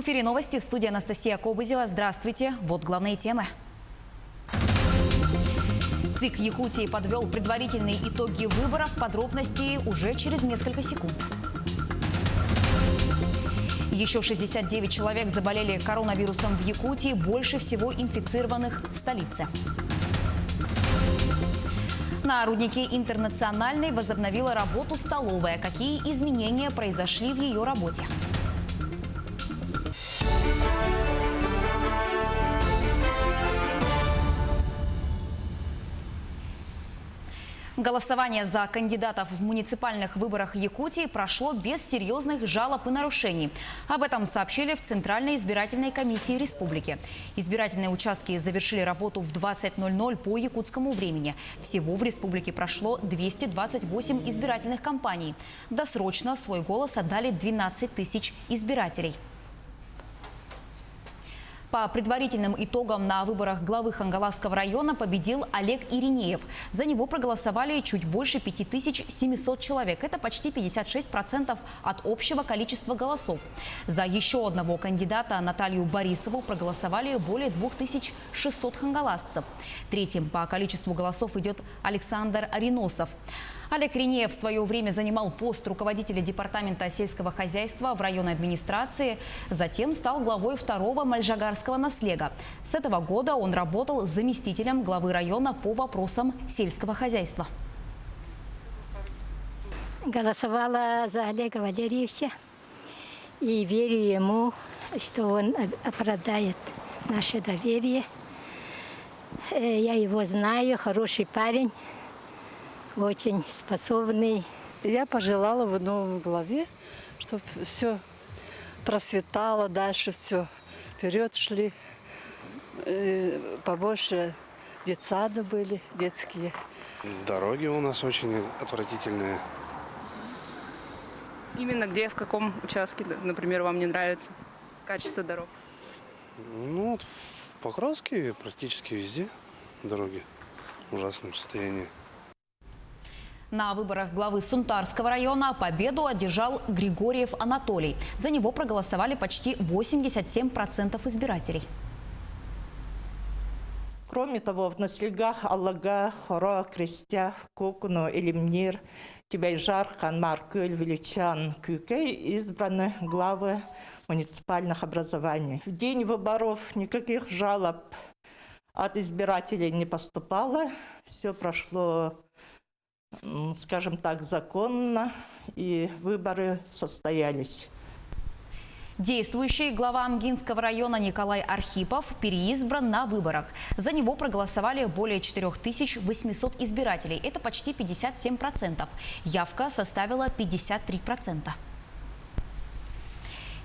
эфире новости. Студия Анастасия Кобызева. Здравствуйте. Вот главные темы. ЦИК Якутии подвел предварительные итоги выборов. Подробности уже через несколько секунд. Еще 69 человек заболели коронавирусом в Якутии. Больше всего инфицированных в столице. На руднике «Интернациональной» возобновила работу столовая. Какие изменения произошли в ее работе? Голосование за кандидатов в муниципальных выборах Якутии прошло без серьезных жалоб и нарушений. Об этом сообщили в Центральной избирательной комиссии республики. Избирательные участки завершили работу в 20:00 по якутскому времени. Всего в республике прошло 228 избирательных кампаний. Досрочно свой голос отдали 12 тысяч избирателей. По предварительным итогам на выборах главы Хангаласского района победил Олег Иринеев. За него проголосовали чуть больше 5700 человек. Это почти 56% от общего количества голосов. За еще одного кандидата, Наталью Борисову, проголосовали более 2600 хангаласцев. Третьим по количеству голосов идет Александр Ариносов. Олег Иринеев в свое время занимал пост руководителя департамента сельского хозяйства в районной администрации. Затем стал главой второго мальжагарского наслега. С этого года он работал заместителем главы района по вопросам сельского хозяйства. Голосовала за Олега Валерьевича и верю ему, что он оправдает наше доверие. Я его знаю, хороший парень. Очень способный. Я пожелала в новом главе, чтобы все процветало, дальше все вперед шли. Побольше детсады были, детские. Дороги у нас очень отвратительные. Именно где, в каком участке, например, вам не нравится качество дорог? Ну, в Покровске практически везде дороги в ужасном состоянии. На выборах главы Сунтарского района победу одержал Григорьев Анатолий. За него проголосовали почти 87% избирателей. Кроме того, в наслегах Аллага, Хоро, Крестях, Кокуно, Элимнир, Тюбайжар, Ханмар, Кölь, Величан, Кюкей избраны главы муниципальных образований. В день выборов никаких жалоб от избирателей не поступало. Все прошло, скажем так, законно, и выборы состоялись. Действующий глава Амгинского района Николай Архипов переизбран на выборах. За него проголосовали более 4800 избирателей. Это почти 57%. Явка составила 53%.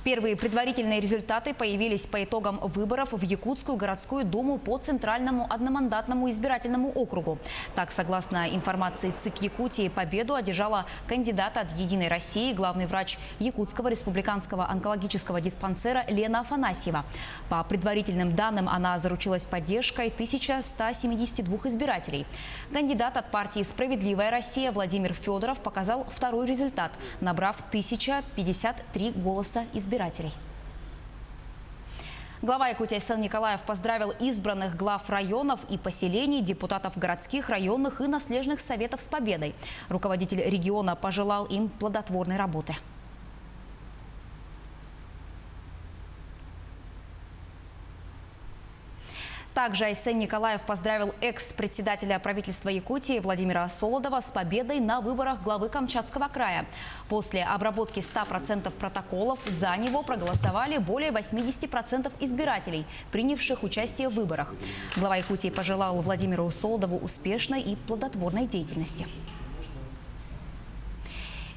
Первые предварительные результаты появились по итогам выборов в Якутскую городскую думу по Центральному одномандатному избирательному округу. Так, согласно информации ЦИК Якутии, победу одержала кандидат от «Единой России», главный врач Якутского республиканского онкологического диспансера Лена Афанасьева. По предварительным данным, она заручилась поддержкой 1172 избирателей. Кандидат от партии «Справедливая Россия» Владимир Федоров показал второй результат, набрав 1053 голоса избирателей. Глава Якутии Айсен Николаев поздравил избранных глав районов и поселений, депутатов городских, районных и наследных советов с победой. Руководитель региона пожелал им плодотворной работы. Также Айсен Николаев поздравил экс-председателя правительства Якутии Владимира Солодова с победой на выборах главы Камчатского края. После обработки 100% протоколов за него проголосовали более 80% избирателей, принявших участие в выборах. Глава Якутии пожелал Владимиру Солодову успешной и плодотворной деятельности.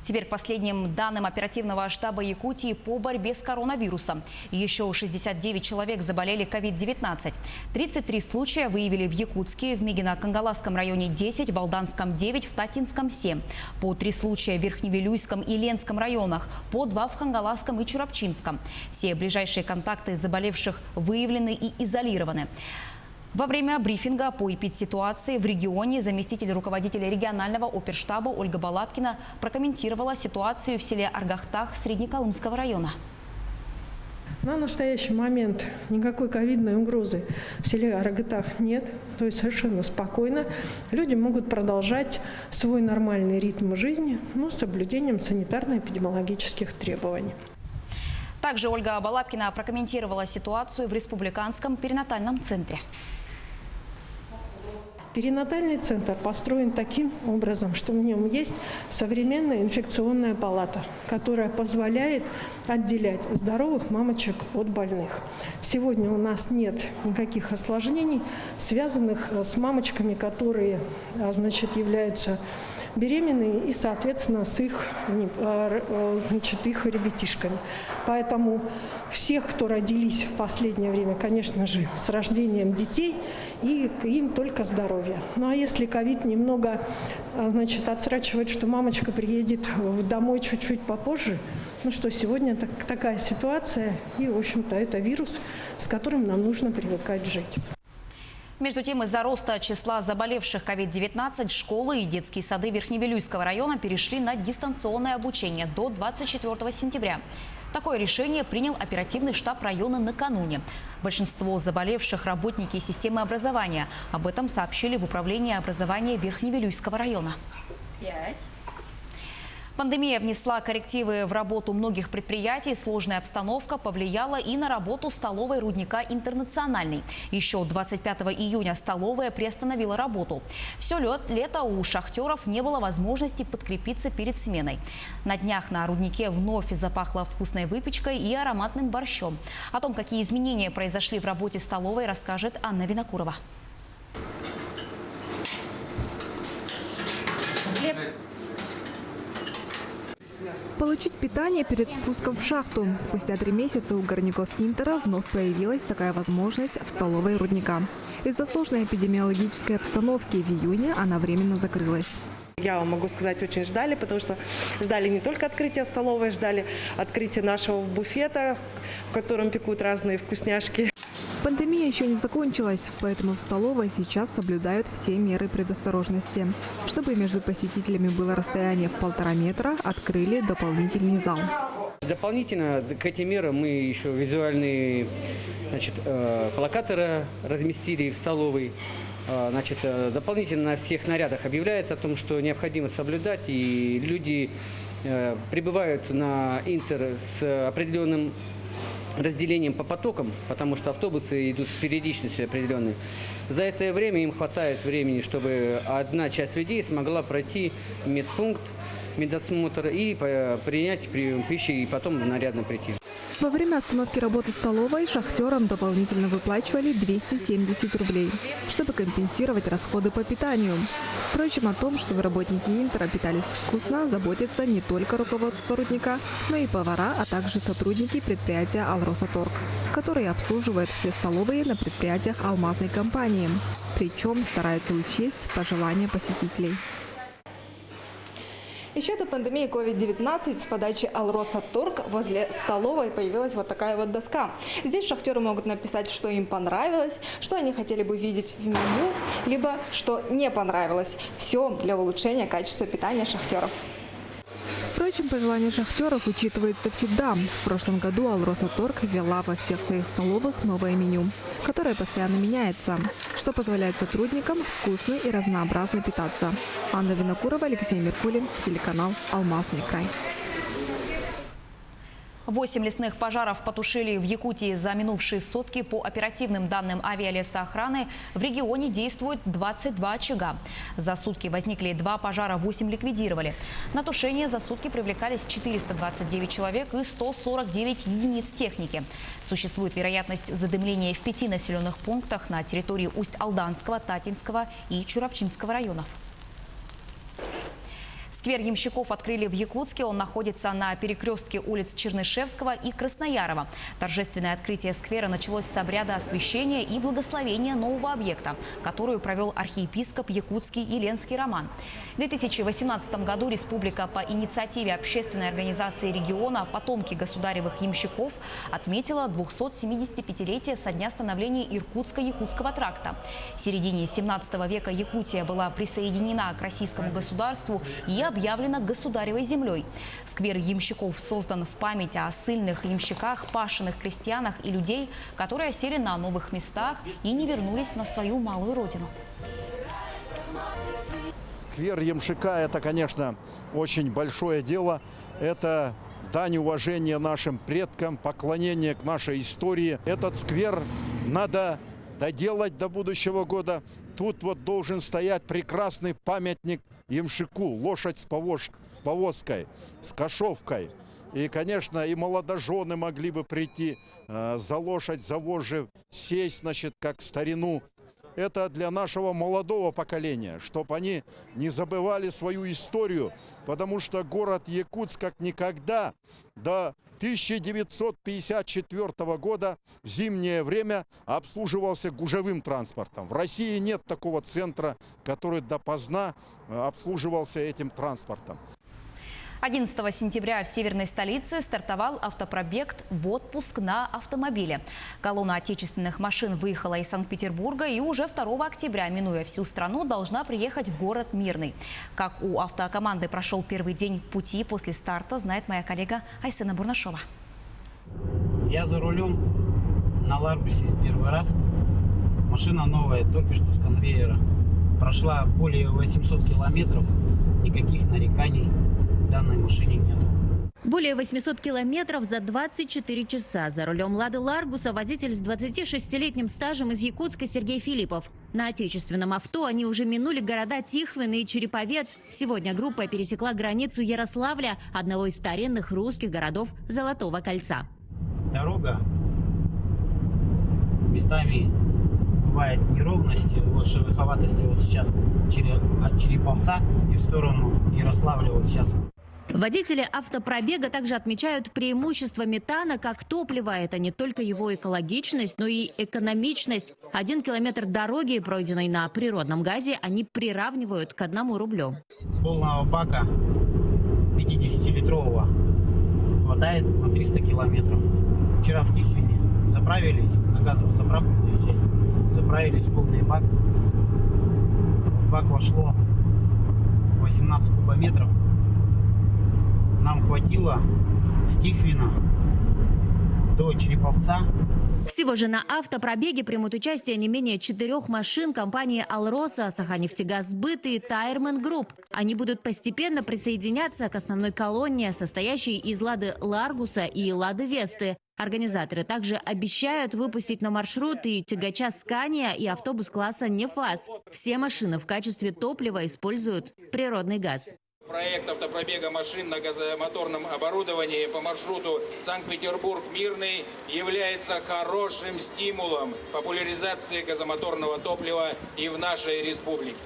Теперь последним данным оперативного штаба Якутии по борьбе с коронавирусом. Еще 69 человек заболели COVID-19. 33 случая выявили в Якутске, в Мегино-Кангаласском районе 10, в Алданском 9, в Татинском 7. По 3 случая в Верхневилюйском и Ленском районах, по 2 в Хангаласском и Чурапчинском. Все ближайшие контакты заболевших выявлены и изолированы. Во время брифинга по эпидситуации в регионе заместитель руководителя регионального оперштаба Ольга Балапкина прокомментировала ситуацию в селе Аргахтах Среднеколымского района. На настоящий момент никакой ковидной угрозы в селе Арагатах нет, то есть совершенно спокойно. Люди могут продолжать свой нормальный ритм жизни, но с соблюдением санитарно-эпидемиологических требований. Также Ольга Балапкина прокомментировала ситуацию в Республиканском перинатальном центре. Перинатальный центр построен таким образом, что в нем есть современная инфекционная палата, которая позволяет отделять здоровых мамочек от больных. Сегодня у нас нет никаких осложнений, связанных с мамочками, которые, являются беременными и, соответственно, с их ребятишками. Поэтому всех, кто родились в последнее время, конечно же, с рождением детей, и им только здоровье. Ну а если ковид немного, отсрачивает, что мамочка приедет домой чуть-чуть попозже, сегодня такая ситуация, и, в общем-то, это вирус, с которым нам нужно привыкать жить. Между тем, из-за роста числа заболевших COVID-19 школы и детские сады Верхневилюйского района перешли на дистанционное обучение до 24 сентября. Такое решение принял оперативный штаб района накануне. Большинство заболевших – работники системы образования. Об этом сообщили в управлении образования Верхневилюйского района. Пандемия внесла коррективы в работу многих предприятий. Сложная обстановка повлияла и на работу столовой рудника «Интернациональный». Еще 25 июня столовая приостановила работу. Все лето у шахтеров не было возможности подкрепиться перед сменой. На днях на руднике вновь запахло вкусной выпечкой и ароматным борщом. О том, какие изменения произошли в работе столовой, расскажет Анна Винокурова. Получить питание перед спуском в шахту. Спустя 3 месяца у горняков Интера вновь появилась такая возможность в столовой рудника. Из-за сложной эпидемиологической обстановки в июне она временно закрылась. Я вам могу сказать, очень ждали, потому что ждали не только открытия столовой, ждали открытия нашего буфета, в котором пекут разные вкусняшки. Пандемия еще не закончилась, поэтому в столовой сейчас соблюдают все меры предосторожности. Чтобы между посетителями было расстояние в 1,5 метра, открыли дополнительный зал. Дополнительно к этим мерам мы еще визуальные плакаторы разместили в столовой. Дополнительно на всех нарядах объявляется о том, что необходимо соблюдать, и люди прибывают на Интер с определенным разделением по потокам, потому что автобусы идут с периодичностью определенной. За это время им хватает времени, чтобы одна часть людей смогла пройти медпункт, медосмотр и принять прием пищи, и потом нарядно прийти. Во время остановки работы столовой шахтерам дополнительно выплачивали 270 рублей, чтобы компенсировать расходы по питанию. Впрочем, о том, чтобы работники Интера питались вкусно, заботится не только руководство рудника, но и повара, а также сотрудники предприятия «Алросаторг», которые обслуживают все столовые на предприятиях алмазной компании. Причем стараются учесть пожелания посетителей. Еще до пандемии COVID-19 с подачи «Алросаторг» возле столовой появилась вот такая вот доска. Здесь шахтеры могут написать, что им понравилось, что они хотели бы видеть в меню, либо что не понравилось. Все для улучшения качества питания шахтеров. Впрочем, пожелания шахтеров учитываются всегда. В прошлом году «Алросаторг» ввела во всех своих столовых новое меню, которое постоянно меняется, что позволяет сотрудникам вкусно и разнообразно питаться. Анна Винокурова, Алексей Меркулин, телеканал «Алмазный край». 8 лесных пожаров потушили в Якутии за минувшие сутки. По оперативным данным авиалесоохраны в регионе действует 22 очага. За сутки возникли 2 пожара, 8 ликвидировали. На тушение за сутки привлекались 429 человек и 149 единиц техники. Существует вероятность задымления в 5 населенных пунктах на территории Усть-Алданского, Татинского и Чуравчинского районов. Сквер ямщиков открыли в Якутске. Он находится на перекрестке улиц Чернышевского и Красноярова. Торжественное открытие сквера началось с обряда освящения и благословения нового объекта, которую провел архиепископ якутский Еленский Роман. В 2018 году республика по инициативе общественной организации региона «Потомки государевых ямщиков» отметила 275-летие со дня становления Иркутско-Якутского тракта. В середине 17 века Якутия была присоединена к российскому государству и объявлена государевой землей. Сквер ямщиков создан в память о ссыльных ямщиках, пашенных крестьянах и людей, которые осели на новых местах и не вернулись на свою малую родину. Сквер ямщика – это, конечно, очень большое дело. Это дань уважения нашим предкам, поклонение к нашей истории. Этот сквер надо доделать до будущего года. Тут вот должен стоять прекрасный памятник ямщику, лошадь с повозкой, с кошовкой. И, конечно, и молодожены могли бы прийти за лошадь, за вожжи, сесть, значит, как в старину. Это для нашего молодого поколения, чтобы они не забывали свою историю, потому что город Якутск как никогда до 1954 года в зимнее время обслуживался гужевым транспортом. В России нет такого центра, который допоздна обслуживался этим транспортом. 11 сентября в северной столице стартовал автопробег в отпуск на автомобиле. Колонна отечественных машин выехала из Санкт-Петербурга и уже 2 октября, минуя всю страну, должна приехать в город Мирный. Как у автокоманды прошел первый день пути после старта, знает моя коллега Айсена Бурнашова. Я за рулем на Ларгусе первый раз. Машина новая, только что с конвейера. Прошла более 800 километров, никаких нареканий данной машине нет. Более 800 километров за 24 часа. За рулем «Лады Ларгуса» водитель с 26-летним стажем из Якутска Сергей Филиппов. На отечественном авто они уже минули города Тихвин и Череповец. Сегодня группа пересекла границу Ярославля, одного из старинных русских городов Золотого кольца. Дорога местами бывает неровности, вот шероховатости вот сейчас от Череповца и в сторону Ярославля вот сейчас. Водители автопробега также отмечают преимущество метана как топлива. Это не только его экологичность, но и экономичность. 1 километр дороги, пройденной на природном газе, они приравнивают к 1 рублю. Полного бака 50-литрового хватает на 300 километров. Вчера в Тихвине заправились, на газовую заправку заезжали, заправились полный бак. В бак вошло 18 кубометров. Нам хватило с Тихвина до Череповца. Всего же на автопробеге примут участие не менее 4 машин компании «Алроса», «Саханефтегазбыт» и «Тайрмен Групп». Они будут постепенно присоединяться к основной колонне, состоящей из «Лады Ларгуса» и «Лады Весты». Организаторы также обещают выпустить на маршрут и тягача «Скания», и автобус класса «Нефас». Все машины в качестве топлива используют природный газ. Проект автопробега машин на газомоторном оборудовании по маршруту Санкт-Петербург-Мирный является хорошим стимулом популяризации газомоторного топлива и в нашей республике.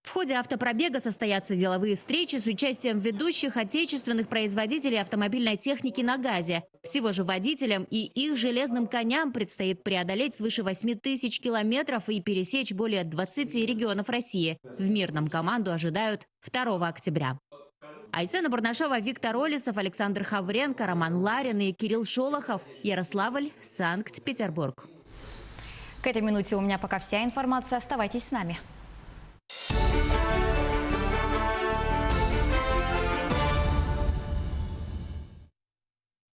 В ходе автопробега состоятся деловые встречи с участием ведущих отечественных производителей автомобильной техники на газе. Всего же водителям и их железным коням предстоит преодолеть свыше 8000 километров и пересечь более 20 регионов России. В Мирном команду ожидают 2 октября. Айсена Бурнашова, Виктор Олесов, Александр Хавренко, Роман Ларин и Кирилл Шолохов. Ярославль, Санкт-Петербург. К этой минуте у меня пока вся информация. Оставайтесь с нами.